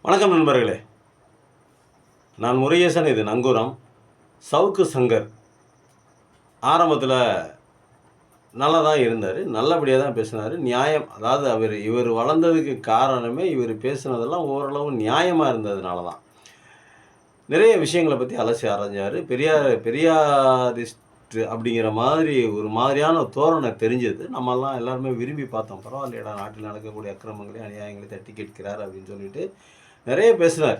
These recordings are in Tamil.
வணக்கம் நண்பர்களே, நான் முருகேசன். இது நங்கூரம். சவுக்கு சங்கர் ஆரம்பத்தில் நல்லா தான் இருந்தார், நல்லபடியாக தான் பேசினார். நியாயம், அதாவது இவர் வளர்ந்ததுக்கு காரணமே இவர் பேசுனதெல்லாம் ஓரளவு நியாயமாக இருந்ததுனால தான். நிறைய விஷயங்களை பற்றி அலசி ஆராய்ஞ்சார். பெரியாரிஸ்ட் அப்படிங்கிற மாதிரி ஒரு மாதிரியான தோரணை தெரிஞ்சது. நம்மெல்லாம் எல்லாருமே விரும்பி பார்த்தோம். பரவாயில்லையடா, நாட்டில் நடக்கக்கூடிய அக்கிரமங்களையும் அநியாயங்களையும் தட்டி கேட்கிறார் அப்படின்னு சொல்லிட்டு நிறைய பேசுனார்.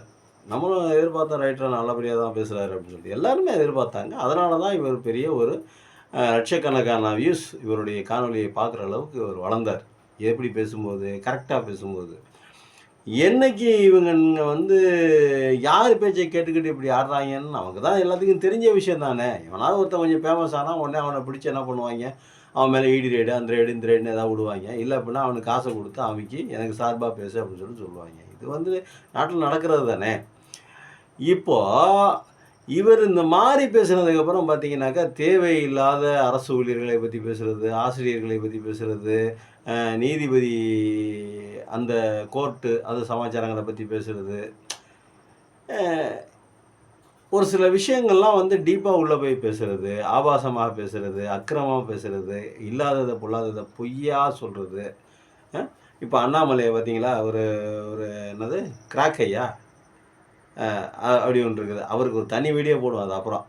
நம்மளும் எதிர்பார்த்தோம், ரைட்டர் நல்லபடியாக தான் பேசுகிறாரு அப்படின்னு சொல்லிட்டு எல்லாருமே எதிர்பார்த்தாங்க. அதனால தான் இவர் பெரிய ஒரு லட்சக்கணக்கான வியூஸ் இவருடைய காணொலியை பார்க்குற அளவுக்கு இவர் வளர்ந்தார். எப்படி பேசும்போது, கரெக்டாக பேசும்போது. என்னைக்கு இவங்க யார் பேச்சை கேட்டுக்கிட்டு இப்படி ஆடுறாங்கன்னு நமக்கு தான் எல்லாத்துக்கும் தெரிஞ்ச விஷயம் தானே. எவனாவது ஒருத்தன் கொஞ்சம் ஃபேமஸ் ஆனால் உடனே அவனை பிடிச்சி என்ன பண்ணுவாங்க, அவன் மேலே ஈடி ரேடு, அந்த ரேடு, இந்த ரேடுன்னு ஏதாவது விடுவாங்க. இல்லை அப்படின்னா அவனுக்கு காசை கொடுத்து அமைக்கி எனக்கு சார்பாக பேசு அப்படின்னு சொல்லுவாங்க. இது நாட்டில் நடக்கிறது தானே. இப்போது இவர் இந்த மாதிரி பேசுனதுக்கப்புறம் பார்த்தீங்கன்னாக்கா, தேவையில்லாத அரசு ஊழியர்களை பற்றி பேசுகிறது, ஆசிரியர்களை பற்றி பேசுகிறது, நீதிபதி அந்த கோர்ட்டு அது சமாச்சாரங்களை பற்றி பேசுகிறது, ஒரு சில விஷயங்கள்லாம் டீப்பாக உள்ளே போய் பேசுகிறது, ஆபாசமாக பேசுகிறது, அக்கிரமமாக பேசுகிறது, இல்லாததை பொல்லாததை பொய்யா சொல்கிறது. இப்போ அண்ணாமலையை பார்த்தீங்களா, ஒரு ஒரு என்னது கிராக் ஐயா அப்படி ஒன்று இருக்குது. அவருக்கு ஒரு தனி வீடியோ போடுவோம். அது அப்புறம்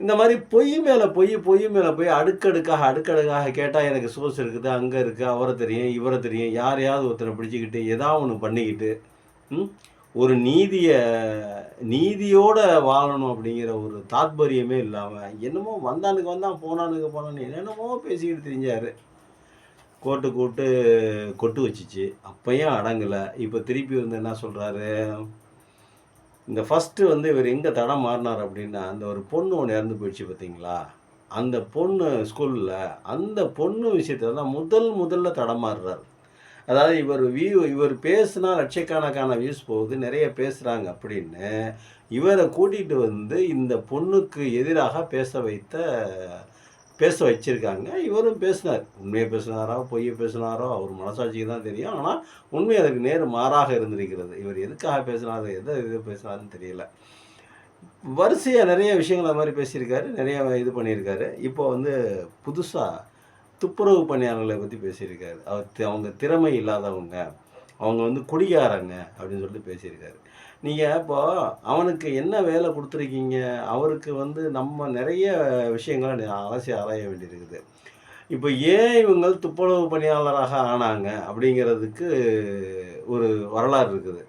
இந்த மாதிரி பொய் மேலே போய் அடுக்கடுக்காக கேட்டால் எனக்கு சோர்ஸ் இருக்குது, அங்கே இருக்குது, அவரை தெரியும், இவரை தெரியும், யாரையாவது ஒருத்தரை பிடிச்சிக்கிட்டு ஏதாவது ஒன்று பண்ணிக்கிட்டு ஒரு நீதியோடு வாழணும் அப்படிங்கிற ஒரு தாத்பரியமே இல்லாமல் என்னமோ வந்தானுக்கு வந்தான் போனான்னு என்னென்னமோ பேசிக்கிட்டு தெரிஞ்சார். கோர்ட்டு கொட்டு வச்சிச்சு, அப்பையும் அடங்கலை. இப்போ திருப்பி என்ன சொல்கிறாரு, இந்த ஃபஸ்ட்டு இவர் எங்கே தடம் மாறினார் அப்படின்னா, அந்த ஒரு பொண்ணு ஒன்று இறந்து போயிடுச்சு பார்த்தீங்களா, அந்த பொண்ணு ஸ்கூலில் அந்த பொண்ணு விஷயத்தில் தான் முதல்ல தடம் மாறுறார். அதாவது இவர் பேசுனா லட்சக்கணக்கான வியூஸ் போகுது, நிறைய பேசுகிறாங்க அப்படின்னு இவரை கூட்டிகிட்டு இந்த பொண்ணுக்கு எதிராக பேச வச்சுருக்காங்க. இவரும் பேசினார். உண்மையை பேசினாரோ பொய்யை பேசினாரோ அவர் மனசாட்சிக்கு தான் தெரியும். ஆனால் உண்மை அதுக்கு நேர் மாறாக இருந்திருக்கிறது. இவர் எதுக்காக பேசினார், எது பேசினாருன்னு தெரியல. வரிசையாக நிறைய விஷயங்கள் அது மாதிரி பேசியிருக்காரு, நிறைய இது பண்ணியிருக்காரு. இப்போ புதுசாக துப்புரவு பணியாளர்களை பற்றி பேசியிருக்காரு. அவங்க திறமை இல்லாதவங்க, அவங்க குடிகாரங்க அப்படின்னு சொல்லிட்டு பேசியிருக்காரு. நீங்கள் இப்போது அவனுக்கு என்ன வேலை கொடுத்துருக்கீங்க, அவருக்கு நம்ம நிறைய விஷயங்களை அலசி ஆராய வேண்டியிருக்குது. இப்போ ஏன் இவங்க துப்புரவு பணியாளராக ஆனாங்க அப்படிங்கிறதுக்கு ஒரு வரலாறு இருக்குது.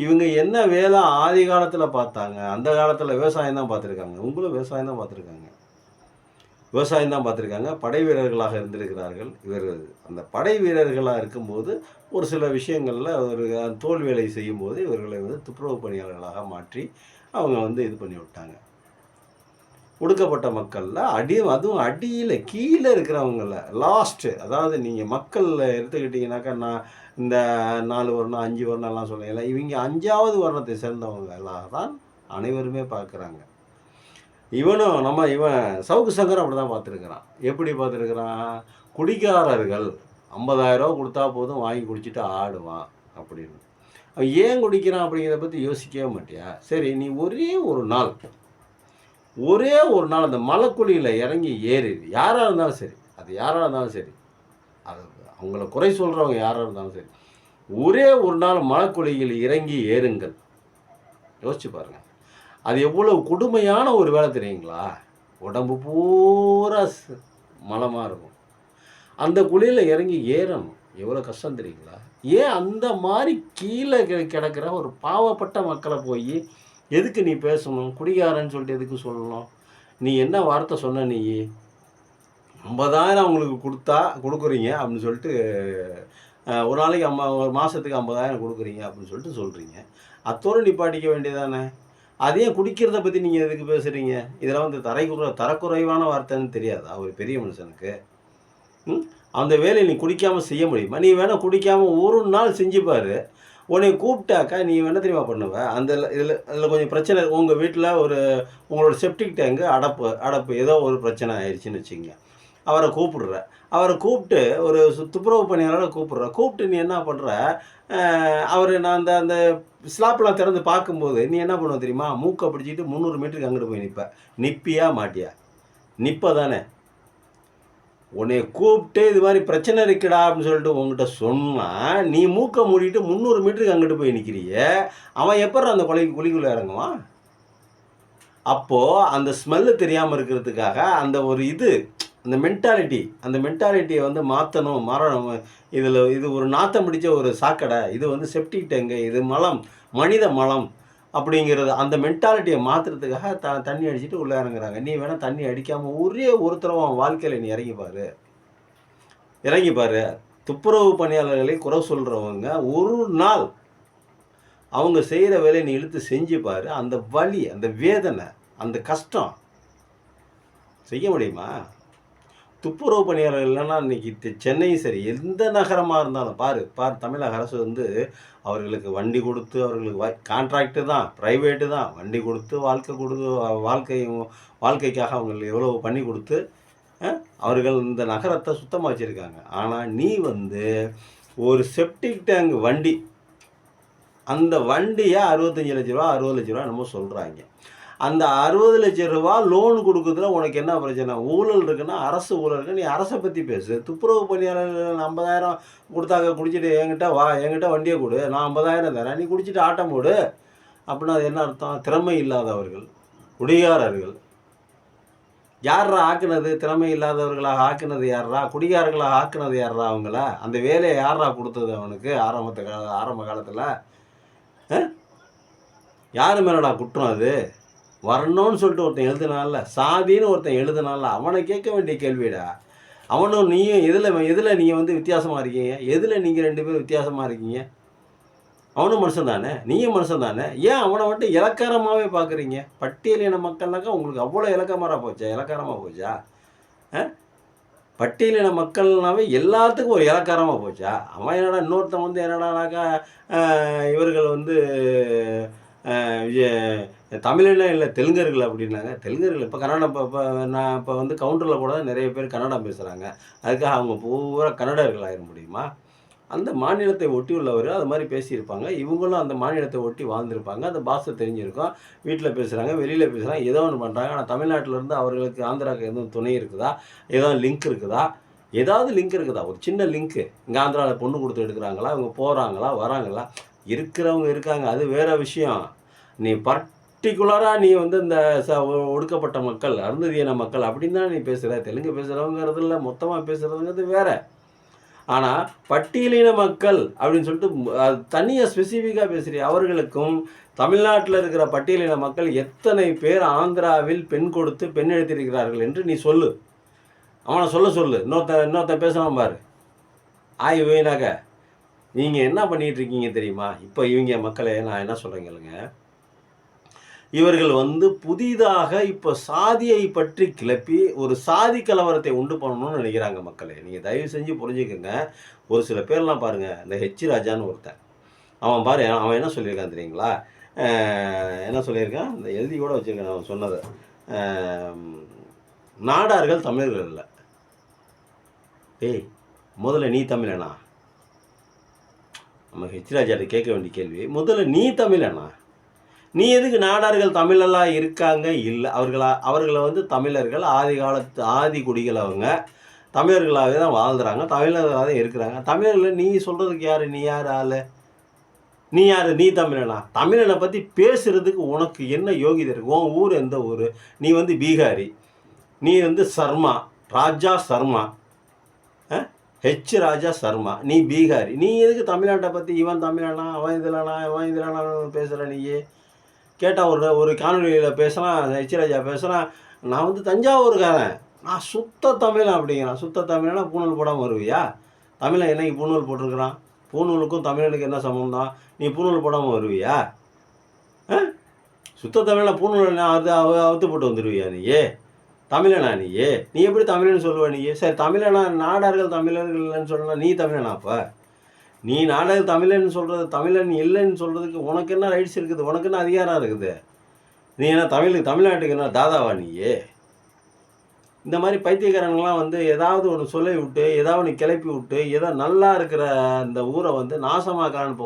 இவங்க என்ன வேலை ஆதி காலத்தில் பார்த்தாங்க, அந்த காலத்தில் விவசாயம் தான் பார்த்துருக்காங்க. உங்களும் விவசாயம் தான் பார்த்துருக்காங்க. படை வீரர்களாக இருந்திருக்கிறார்கள். இவர்கள் அந்த படை வீரர்களாக இருக்கும்போது ஒரு சில விஷயங்களில் ஒரு தோல் வேலை செய்யும்போது இவர்களை துப்புரவு பணியாளர்களாக மாற்றி அவங்க இது பண்ணி விட்டாங்க. ஒடுக்கப்பட்ட மக்களில் அதுவும் அடியில் கீழே இருக்கிறவங்கள லாஸ்ட்டு, அதாவது நீங்கள் மக்களில் எடுத்துக்கிட்டிங்கனாக்கா, நான் இந்த 4 வர்ணம் 5 வர்ணம்லாம் சொல்லுங்கள்ல, இவங்க 5வது வர்ணத்தை சேர்ந்தவங்க எல்லாம் தான் அனைவருமே பார்க்குறாங்க. இவன் சவுக்கு சங்கர் அப்படி தான் பார்த்துருக்குறான். எப்படி பார்த்துருக்குறான், குடிக்காரர்கள் 50,000 ரூபா கொடுத்தா போதும் வாங்கி குடிச்சிட்டு ஆடுவான் அப்படின்னு. அவன் ஏன் குடிக்கிறான் அப்படிங்கிறத பற்றி யோசிக்கவே மாட்டியா? சரி, நீ ஒரே ஒரு நாள் அந்த மலைக்குழியில் இறங்கி ஏறி, யாராக இருந்தாலும் சரி, அது அவங்கள குறை சொல்கிறவங்க யாராக இருந்தாலும் சரி, ஒரே ஒரு நாள் மலைக்குழியில் இறங்கி ஏறுங்கள். யோசிச்சு பாருங்கள், அது எவ்வளவு கொடுமையான ஒரு வேலை தெரியுங்களா? உடம்பு பூரா மலமாக இருக்கும். அந்த குழியில் இறங்கி ஏறணும், எவ்வளோ கஷ்டம் தெரியுங்களா? ஏன் அந்த மாதிரி கீழே கிடக்கிற ஒரு பாவப்பட்ட மக்களை போய் எதுக்கு நீ பேசணும்? குடிகாரன்னு சொல்லிட்டு எதுக்கு சொல்லணும்? நீ என்ன வார்த்தை சொன்ன? நீ 50,000 அவங்களுக்கு கொடுக்குறீங்க அப்படின்னு சொல்லிட்டு, ஒரு நாளைக்கு ஒரு மாதத்துக்கு 50,000 கொடுக்குறீங்க அப்படின்னு சொல்லிட்டு சொல்கிறீங்க. அத்தோடு நிப்பாட்டிக்க வேண்டியதானே? அதையும் குடிக்கிறத பற்றி நீங்கள் எதுக்கு பேசுகிறீங்க? இதெல்லாம் தரக்குறைவான வார்த்தைன்னு தெரியாதா ஒரு பெரிய மனுஷனுக்கு? அந்த வேலையை நீ குடிக்காமல் செய்ய முடியுமா? நீ வேணால் குடிக்காமல் ஒரு நாள் செஞ்சுப்பார். உன்னை கூப்பிட்டாக்கா நீ என்ன தெரியுமா பண்ணுவ? இதில் கொஞ்சம் பிரச்சனை, உங்கள் வீட்டில் உங்களோட செப்டிக் டேங்கு அடப்பு ஏதோ ஒரு பிரச்சனை ஆயிடுச்சுன்னு வச்சுங்க. அவரை கூப்பிடுற. அவரை கூப்பிட்டு ஒரு துப்புரவு பணியாளரை கூப்பிட்டு நீ என்ன பண்ணுற, அவர் நான் அந்த அந்த ஸ்லாப்லாம் திறந்து பார்க்கும்போது நீ என்ன பண்ணுவ தெரியுமா? மூக்கை பிடிச்சிட்டு 300 மீட்டருக்கு அங்கிட்டு போய் நிற்ப. நிற்பியா மாட்டியா? நிற்ப தானே. உன்னைய கூப்பிட்டு இது மாதிரி பிரச்சனை இருக்குடா அப்படின்னு சொல்லிட்டு உங்ககிட்ட சொன்னால் நீ மூக்கை மூடிட்டு 300 மீட்டருக்கு அங்கிட்டு போய் நிற்கிறிய. அவன் எப்போ அந்த குழிக்குள்ளே இறங்குவான்? அப்போது அந்த ஸ்மெல்லு தெரியாமல் இருக்கிறதுக்காக அந்த ஒரு அந்த மென்டாலிட்டியை வந்து மாறணும். இது ஒரு நாத்தம் பிடிச்ச ஒரு சாக்கடை, இது வந்து செப்டிக் டேங்கு, இது மலம், மனித மலம் அப்படிங்கிறது அந்த மென்டாலிட்டியை மாற்றுறதுக்காக தண்ணி அடிச்சுட்டு உள்ளே இறங்குறாங்க. நீ வேணால் தண்ணி அடிக்காமல் ஒரே ஒரு தடவை அவன் வாழ்க்கையில் நீ இறங்கிப்பார். துப்புரவு பணியாளர்களை குறை சொல்கிறவங்க ஒரு நாள் அவங்க செய்கிற வேலையை நீ இழுத்து செஞ்சுப்பார். அந்த வலி, அந்த வேதனை, அந்த கஷ்டம் செய்ய முடியுமா? துப்புரவு பணியாளர்கள் இல்லைன்னா இன்றைக்கி சென்னையும் சரி எந்த நகரமாக இருந்தாலும் பார் தமிழக அரசு வந்து அவர்களுக்கு வண்டி கொடுத்து அவர்களுக்கு கான்ட்ராக்டு தான், ப்ரைவேட்டு தான், வண்டி கொடுத்து வாழ்க்கைக்காக அவங்களுக்கு எவ்வளோ பண்ணி கொடுத்து அவர்கள் இந்த நகரத்தை சுத்தமாக வச்சுருக்காங்க. ஆனால் நீ வந்து ஒரு செப்டிக் டேங்க் வண்டி, அந்த வண்டியை 65 லட்ச ரூபா 60 லட்ச ரூபா நம்ம சொல்கிறாங்க. அந்த 60 லட்ச ரூபா லோன் கொடுக்குறதுல உனக்கு என்ன பிரச்சனை? ஊழல் இருக்குன்னா அரசு ஊழல் இருக்கு, நீ அரசை பற்றி பேசு. துப்புரவு பணியாளர்கள் 50,000 கொடுத்தாங்க, குடிச்சிட்டு என்கிட்ட வண்டியை கொடு, நான் 50,000 தரேன், நீ குடிச்சிட்டு ஆட்டம் போடு அப்படின்னா அது என்ன அர்த்தம்? திறமை இல்லாதவர்கள், குடிகாரர்கள். யாரா ஆக்குனது? திறமை இல்லாதவர்களாக ஆக்குனது யாரா? குடிகாரர்களாக ஆக்குனது யாரா? அவங்கள அந்த வேலையை யாரா கொடுத்தது அவனுக்கு ஆரம்ப காலத்தில்? யார் மேலடா குற்றம் அது? வரணும்னு சொல்லிட்டு ஒருத்தன் எழுதுனால, சாதின்னு ஒருத்தன் எழுதுனால, அவனை கேட்க வேண்டிய கேள்விடா. அவனும் நீயும் எதில் நீங்கள் வந்து வித்தியாசமாக இருக்கீங்க? எதில் நீங்கள் 2 பேரும் வித்தியாசமாக இருக்கீங்க? அவனும் மனுஷன் தானே, நீயும் மனுஷன் தானே. ஏன் அவனை மட்டும் இலக்காரமாகவே பார்க்குறீங்க? பட்டியலின மக்கள்னாக்கா உங்களுக்கு அவ்வளோ இலக்காரமாக போச்சா? பட்டியலின மக்கள்னாவே எல்லாத்துக்கும் ஒரு இலக்காரமாக போச்சா? அவன் என்னடா இன்னொருத்தன் வந்து என்னடானாக்கா இவர்கள் வந்து தமிழில் இல்லை தெலுங்கர்கள் அப்படின்னாங்க. தெலுங்கர்கள் இப்போ கன்னடம் நான் இப்போ வந்து கவுண்டரில் கூட நிறைய பேர் கன்னடம் பேசுகிறாங்க. அதுக்காக அவங்க பூரா கன்னடர்கள் ஆயிட முடியுமா? அந்த மாநிலத்தை ஒட்டி உள்ளவர் அது மாதிரி பேசியிருப்பாங்க. இவங்களும் அந்த மாநிலத்தை ஒட்டி வாழ்ந்திருப்பாங்க. அந்த பாஷை தெரிஞ்சிருக்கும். வீட்டில் பேசுகிறாங்க, வெளியில் பேசுகிறாங்க, ஏதோ ஒன்று பண்ணுறாங்க. ஆனால் தமிழ்நாட்டிலேருந்து அவர்களுக்கு ஆந்திராவுக்கு எதுவும் துணை இருக்குதா? ஏதாவது லிங்க் இருக்குதா? ஏதாவது லிங்க் இருக்குதா? ஒரு சின்ன லிங்க்கு. இங்கே ஆந்திராவில் பொண்ணு கொடுத்து எடுக்கிறாங்களா? இவங்க போகிறாங்களா வராங்களா? இருக்கிறவங்க இருக்காங்க, அது வேறு விஷயம். நீ பர்டிகுலராக நீ வந்து இந்த ஒடுக்கப்பட்ட மக்கள், அருந்ததியின மக்கள் அப்படின்னு தான் நீ பேசுகிற. தெலுங்கு பேசுகிறவங்கிறது இல்லை, மொத்தமாக பேசுகிறதுங்கிறது வேறு. ஆனால் பட்டியலின மக்கள் அப்படின்னு சொல்லிட்டு தனியாக ஸ்பெசிஃபிக்காக பேசுகிறீ. அவர்களுக்கும் தமிழ்நாட்டில் இருக்கிற பட்டியலின மக்கள் எத்தனை பேர் ஆந்திராவில் பெண் கொடுத்து பெண் எடுத்திருக்கிறார்கள் என்று நீ சொல்லு. அவனை சொல்லு. இன்னொருத்த பேசலாம் பாரு. வீணாக நீங்கள் என்ன பண்ணிகிட்டு இருக்கீங்க தெரியுமா? இப்போ இவங்க மக்களை நான் என்ன சொல்கிறேன் கேளுங்க. இவர்கள் வந்து புதிதாக இப்போ சாதியை பற்றி கிளப்பி ஒரு சாதி கலவரத்தை உண்டு பண்ணணும்னு நினைக்கிறாங்க மக்களே. நீங்கள் தயவு செஞ்சு புரிஞ்சுக்கோங்க. ஒரு சில பேர்லாம் பாருங்கள், இந்த ஹெச் ராஜான்னு ஒருத்தன், அவன் என்ன சொல்லியிருக்கான் தெரியுங்களா? என்ன சொல்லியிருக்கான்? இந்த எழுதி கூட வச்சுருக்கேன் அவன் சொன்னதை. நாடார்கள் தமிழர்கள் இல்லை. முதல்ல நீ தமிழனா? நம்ம ஹெச் ராஜாட்ட கேட்க வேண்டிய கேள்வி, முதல்ல நீ தமிழனா? நீ எதுக்கு நாடார்கள் தமிழெல்லாம் இருக்காங்க? இல்லை, அவர்களை வந்து தமிழர்கள் ஆதி குடிகள், அவங்க தமிழர்களாகவே தான் வாழ்ந்துறாங்க, தமிழர்களாக தான் இருக்கிறாங்க. தமிழர்கள் நீ சொல்கிறதுக்கு யார்? நீ யார் ஆள்? நீ யார்? நீ தமிழனா? தமிழனை பற்றி பேசுகிறதுக்கு உனக்கு என்ன யோகிதை இருக்கு? உன் ஊர் எந்த ஊர்? நீ வந்து பீகாரி, நீ வந்து ராஜா சர்மா, ஹெச் ராஜா சர்மா, நீ பீகாரி. நீ எதுக்கு தமிழ்நாட்டை பற்றி இவன் தமிழனா அவன் இதெல்லாம் பேசுகிற? நீயே கேட்டால் ஒரு காணொலியில் பேசுகிறான், ஹெச் ராஜா பேசுகிறான், நான் வந்து தஞ்சாவூருக்காரன், நான் சுத்த தமிழன் அப்படிங்கிறான். சுத்த தமிழனா பூணூல் போடாமல் வருவியா? தமிழன் என்னைக்கு பூணூல் போட்டிருக்கிறான்? பூணூலுக்கும் தமிழனுக்கு என்ன சம்பந்தம்? நீ பூணூல் போடாமல் வருவியா? சுத்த தமிழன் பூணூல் அவுத்து போட்டு வந்துடுவியா? நீயே தமிழனா? நீ எப்படி தமிழன்னு சொல்லுவ? சரி, தமிழனா? நாடார்கள் தமிழர்கள் இல்லைன்னு சொல்லலாம், நீ தமிழனா? அப்போ நீ நாடகம் தமிழன்னு சொல்கிறது, தமிழன் இல்லைன்னு சொல்கிறதுக்கு உனக்கு என்ன ரைட்ஸ் இருக்குது? உனக்கு என்ன அதிகாரம் இருக்குது? நீ என்ன தமிழ்நாட்டுக்கு என்ன தாதாவா? இந்த மாதிரி பைத்தியக்காரங்களாம் வந்து ஏதாவது ஒன்று சொல்லி விட்டு, ஏதாவது ஒன்று கிளப்பி விட்டு, ஏதோ நல்லா இருக்கிற இந்த ஊரை வந்து நாசமாக்கலான்னு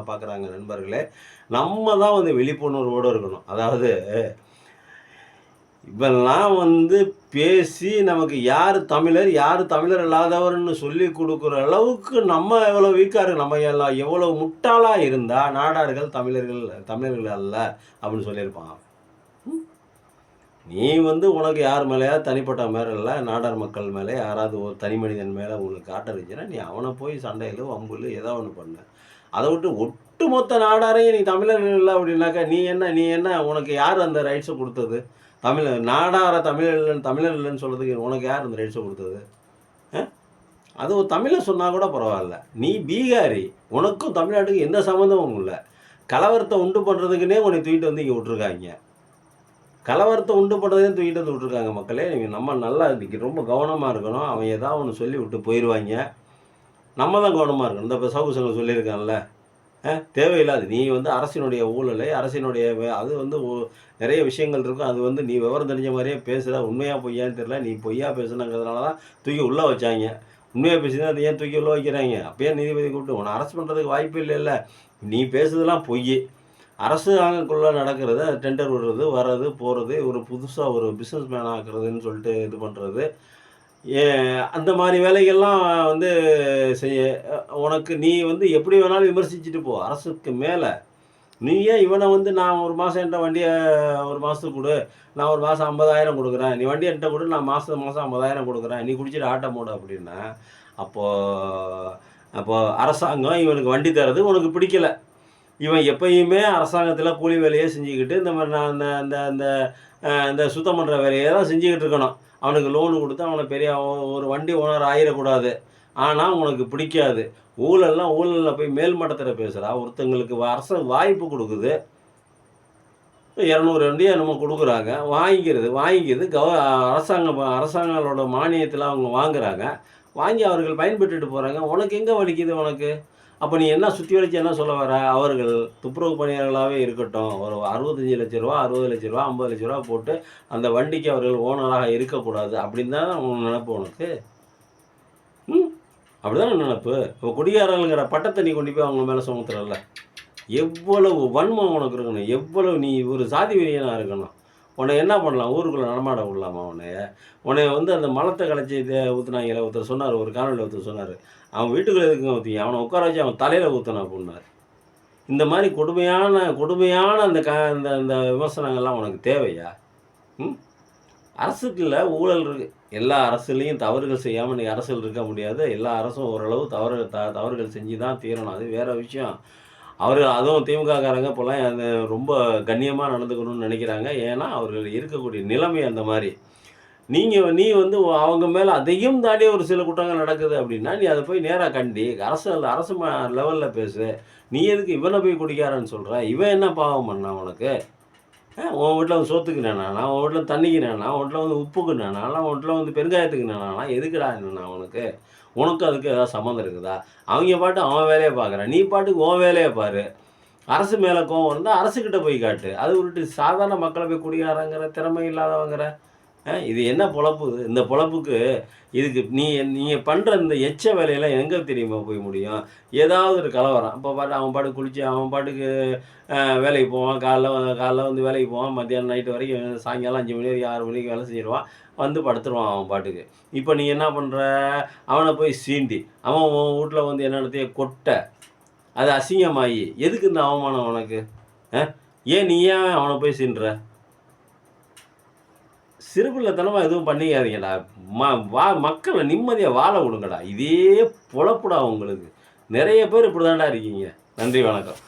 பார்க்குறாங்க நண்பர்களே. நம்ம தான் வந்து விழிப்புணர்வோடு இருக்கணும். அதாவது இவெல்லாம் வந்து பேசி நமக்கு யார் தமிழர், யார் தமிழர் இல்லாதவர்னு சொல்லி கொடுக்குற அளவுக்கு நம்ம எவ்வளோ வீக்காக இருக்கு. நம்ம எல்லாம் எவ்வளோ முட்டாளாக இருந்தால் நாடார்கள் தமிழர்கள் அல்ல அப்படின்னு சொல்லியிருப்பான். நீ வந்து உனக்கு யார் மேலேயாவது தனிப்பட்ட மேலே நாடார் மக்கள் மேலே யாராவது ஒரு தனி மனிதன் மேலே உங்களுக்கு காட்ட இருந்துச்சுன்னா நீ அவனை போய் சண்டையில் வம்புல ஏதோ ஒன்று பண்ணு. அதை விட்டு ஒட்டுமொத்த நாடாரையும் நீ தமிழர்கள் இல்லை அப்படின்னாக்கா நீ என்ன உனக்கு யார் அந்த ரைட்ஸை கொடுத்தது? நாடார தமிழர் இல்லைன்னு சொல்கிறதுக்கு உனக்கு யார் அந்த ரைட்ஸை கொடுத்தது? அது ஒரு தமிழை சொன்னால் கூட பரவாயில்ல. நீ பீகாரி, உனக்கும் தமிழ்நாட்டுக்கு எந்த சம்மந்தமும் இல்லை. கலவரத்தை உண்டு பண்ணுறதுக்குன்னே உன்னை தூக்கிட்டு வந்து இங்கே விட்ருக்காங்க. கலவரத்தை உண்டு பண்ணுறதையும் தூக்கிட்டு வந்து விட்ருக்காங்க. மக்களே, நீங்கள் நம்ம நல்லா இன்றைக்கி ரொம்ப கவனமாக இருக்கணும். அவன் ஏதாவது ஒன்று சொல்லி விட்டு போயிடுவாங்க. நம்ம தான் கவனமாக இருக்கணும். இந்த இப்போ சவுக்கு சங்கம் சொல்லியிருக்கான்ல, தேவையில்லாது. நீ வந்து அரசினுடைய ஊழலை, அரசினுடைய அது வந்து நிறைய விஷயங்கள் இருக்கும். அது வந்து நீ விவரம் தெரிஞ்ச மாதிரியே பேசுகிற. உண்மையாக பொய்யான்னு தெரியல. நீ பொய்யா பேசுனங்கிறதுனால தான் தூக்கி உள்ளே வச்சாங்க. உண்மையாக பேசினா அதை ஏன் தூக்கி உள்ளே வைக்கிறாங்க? அப்பயே நீதிபதி கூப்பிட்டு உன்னை அரெஸ்ட் பண்ணுறதுக்கு வாய்ப்பு இல்லைல்ல. நீ பேசுறதெல்லாம் பொய். அரசாங்கக்குள்ளே நடக்கிறது, டெண்டர் விடுறது, வர்றது, போகிறது, ஒரு புதுசாக ஒரு பிஸ்னஸ் மேன் ஆக்குறதுன்னு சொல்லிட்டு இது பண்ணுறது, அந்த மாதிரி வேலைகள்லாம் வந்து செய்ய உனக்கு நீ வந்து எப்படி வேணாலும் விமர்சிச்சுட்டு போ. அரசுக்கு மேலே நீ ஏன் இவனை வந்து நான் ஒரு மாதம் என்கிட்ட வண்டியை ஒரு மாதத்துக்கு கொடு, நான் ஒரு மாதம் 50,000 கொடுக்குறேன், நீ வண்டி என்கிட்ட கொடு, நான் மாதம் 50,000 கொடுக்குறேன், நீ குடிச்சிட்டு ஆட்டோ மூடு அப்படின்னா, அப்போது அரசாங்கம் இவனுக்கு வண்டி தரது உனக்கு பிடிக்கல. இவன் எப்பயுமே அரசாங்கத்தில் கூலி வேலையே செஞ்சுக்கிட்டு இந்த மாதிரி நான் அந்த அந்த அந்த இந்த சுத்தம் பண்ணுற வேலையை தான் செஞ்சுக்கிட்டு இருக்கணும். அவனுக்கு லோனு கொடுத்து அவனை பெரிய ஒரு வண்டி ஓனர் ஆயிடக்கூடாது. ஆனால் உனக்கு பிடிக்காது. ஊழலில் போய் மேல்மட்டத்தில் பேசுகிறா. ஒருத்தங்களுக்கு அரசு வாய்ப்பு கொடுக்குது. 200 வண்டியை நம்ம கொடுக்குறாங்க. வாங்கிக்கிறது அரசாங்களோட மானியத்தில் அவங்க வாங்குகிறாங்க. வாங்கி அவர்கள் பயன்பெற்றுட்டு போகிறாங்க. உனக்கு எங்கே வலிக்குது உனக்கு? அப்போ நீ என்ன சுற்றி வளைச்சி என்ன சொல்ல வர? அவர்கள் துப்புரவு பணியாளர்களாகவே இருக்கட்டும். ஒரு 65 லட்ச ரூபா, 60 லட்ச ரூபா, 50 லட்ச ரூபா போட்டு அந்த வண்டிக்கு அவர்கள் ஓனராக இருக்கக்கூடாது அப்படின்னு தான் உன் நினப்பு உனக்கு. அப்படிதானே நினப்பு? இப்போ குடிகாரங்கிற பட்டத்தை நீ கொண்டு போய் அவங்க மேலே சுமத்துறல்ல. எவ்வளவு வன்மம் உனக்கு இருக்கணும், எவ்வளவு நீ ஒரு சாதி வெறியனாக இருக்கணும். உன்னை என்ன பண்ணலாம்? ஊருக்குள்ளே நடமாட விடலாமா? உன்னை வந்து அந்த மலத்தை கலைச்சி ஊற்றுனாங்களே. ஒருத்தர் சொன்னார், ஒரு காணொலியில் ஒருத்தர் சொன்னார், அவன் வீட்டுக்குள்ளே எதுக்குங்க ஊற்றிங்க, அவனை உட்கார வச்சு அவன் தலையில் ஊற்றினா அப்படின்னார். இந்த மாதிரி கொடுமையான அந்த அந்த விமர்சனங்கள்லாம் உனக்கு தேவையா? அரசுக்குள்ள ஊழல் இருக்குது. எல்லா அரசுலேயும் தவறுகள் செய்யாமல் இன்றைக்கி அரசியல் இருக்க முடியாது. எல்லா அரசும் ஓரளவு தவறுகள் செஞ்சு தான் தீரணும். அது வேறு விஷயம். அதுவும் திமுககாரங்க இப்போலாம் ரொம்ப கண்ணியமாக நடந்துக்கணும்னு நினைக்கிறாங்க. ஏன்னா அவர்கள் இருக்கக்கூடிய நிலைமை அந்த மாதிரி. நீ வந்து அவங்க மேலே அதையும் தாண்டி ஒரு சில குற்றங்கள் நடக்குது அப்படின்னா நீ அதை போய் நேராக கண்டி அரசு லெவலில் பேசு. நீ எதுக்கு இவனை போய் குடிக்காரன்னு சொல்கிற? இவன் என்ன பாவம் பண்ணான் உனக்கு? உன் வீட்டில் வந்து சோத்துக்கு நானா, உன் வீட்டில் தண்ணிக்கு நானா, உன் வீட்டில் வந்து உப்புக்கு நானா, உன் வீட்டில் வந்து பெருங்காயத்துக்கு நானா, எதுக்குடா என்னண்ணா உனக்கு அதுக்கு ஏதாவது சம்மந்தம் இருக்குதா? அவங்க பாட்டு அவன் வேலையை பார்க்குறான், நீ பாட்டுக்கு உன் வேலையை பாரு. அரசு மேலே கோவம் இருந்தால் அரசுக்கிட்ட போய் காட்டு. அது விட்டு சாதாரண மக்களை போய் குடியாரங்கிற, திறமை இல்லாதவங்கிற, இது என்ன பொழப்பு? இந்த பொழப்புக்கு இதுக்கு நீங்கள் பண்ணுற இந்த எச்ச வேலையெல்லாம் எங்கே தெரியுமா போய் முடியும்? ஏதாவது ஒரு கலவரம், அப்போ அவன் பாட்டுக்கு குளிச்சு அவன் பாட்டுக்கு வேலைக்கு போவான். காலைல வந்து வேலைக்கு போவான், மத்தியானம் நைட்டு வரைக்கும், சாயங்காலம் 5 மணி வரைக்கும் 6 மணிக்கு வேலை செஞ்சிடுவான், வந்து படுத்துருவான் அவன் பாட்டுக்கு. இப்போ நீ என்ன பண்ணுற? அவனை போய் சீண்டி அவன் உன் வீட்டில் வந்து என்னென்னத்தையே கொட்ட, அது அசிங்கமாகி எதுக்கு இந்த அவமானம் உனக்கு? ஏன் அவனை போய் சீன்ற? சிறுபிள்ளைத்தனமாக எதுவும் பண்ணிக்காதீங்கடா. மக்களை நிம்மதியாக வாழ விடுங்கடா. இதே பொழப்புடா உங்களுக்கு. நிறைய பேர் இப்படி தான்டா இருக்கீங்க. நன்றி, வணக்கம்.